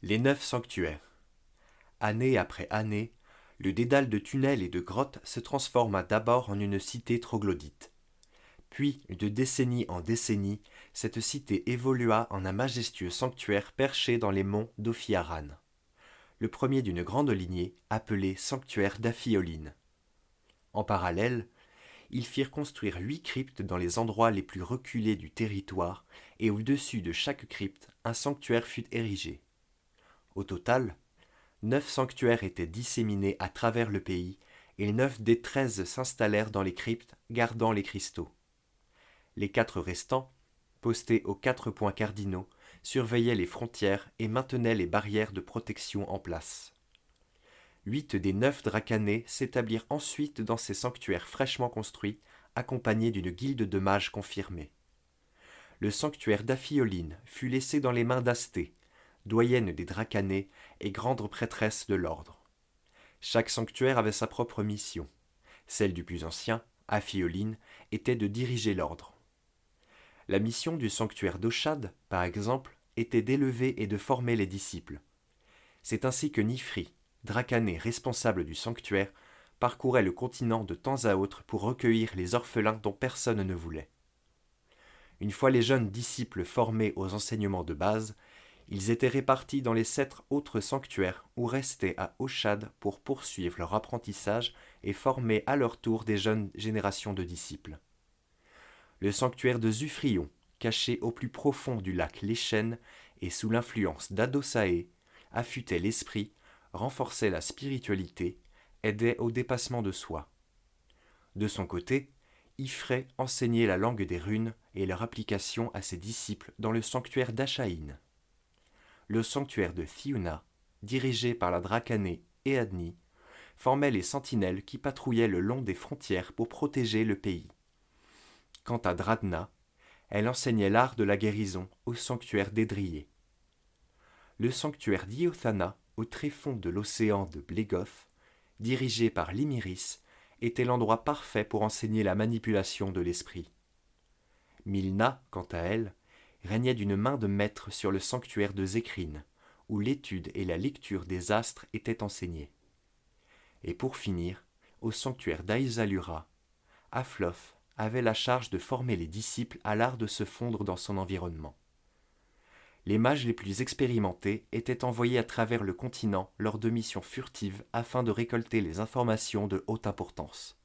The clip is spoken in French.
Les 9 sanctuaires. Année après année, le dédale de tunnels et de grottes se transforma d'abord en une cité troglodyte. Puis, de décennie en décennie, cette cité évolua en un majestueux sanctuaire perché dans les monts d'Ophiaran, le premier d'une grande lignée appelé sanctuaire d'Aphioline. En parallèle, ils firent construire 8 cryptes dans les endroits les plus reculés du territoire, et au-dessus de chaque crypte, un sanctuaire fut érigé. Au total, 9 sanctuaires étaient disséminés à travers le pays, et 9 des 13 s'installèrent dans les cryptes, gardant les cristaux. Les 4 restants, postés aux 4 points cardinaux, surveillaient les frontières et maintenaient les barrières de protection en place. 8 des 9 dracanés s'établirent ensuite dans ces sanctuaires fraîchement construits, accompagnés d'une guilde de mages confirmée. Le sanctuaire d'Aphioline fut laissé dans les mains d'Asté, doyenne des dracanés et grande prêtresse de l'ordre. Chaque sanctuaire avait sa propre mission. Celle du plus ancien, Aphioline, était de diriger l'ordre. La mission du sanctuaire d'Oshad, par exemple, était d'élever et de former les disciples. C'est ainsi que Nifri, dracané responsable du sanctuaire, parcourait le continent de temps à autre pour recueillir les orphelins dont personne ne voulait. Une fois les jeunes disciples formés aux enseignements de base, ils étaient répartis dans les 7 autres sanctuaires ou restaient à Oshad pour poursuivre leur apprentissage et former à leur tour des jeunes générations de disciples. Le sanctuaire de Zufrion, caché au plus profond du lac Léchen et sous l'influence d'Adosaé, affûtait l'esprit, renforçait la spiritualité, aidait au dépassement de soi. De son côté, Ifré enseignait la langue des runes et leur application à ses disciples dans le sanctuaire d'Achaïn. Le sanctuaire de Thiuna, dirigé par la dracanée Eadni, formait les sentinelles qui patrouillaient le long des frontières pour protéger le pays. Quant à Dradna, elle enseignait l'art de la guérison au sanctuaire d'Edrié. Le sanctuaire d'Iothana, au tréfonds de l'océan de Blégoth, dirigé par Limiris, était l'endroit parfait pour enseigner la manipulation de l'esprit. Milna, quant à elle, régnait d'une main de maître sur le sanctuaire de Zéchrine, où l'étude et la lecture des astres étaient enseignées. Et pour finir, au sanctuaire d'Aïzalura, Aflof avait la charge de former les disciples à l'art de se fondre dans son environnement. Les mages les plus expérimentés étaient envoyés à travers le continent lors de missions furtives afin de récolter les informations de haute importance.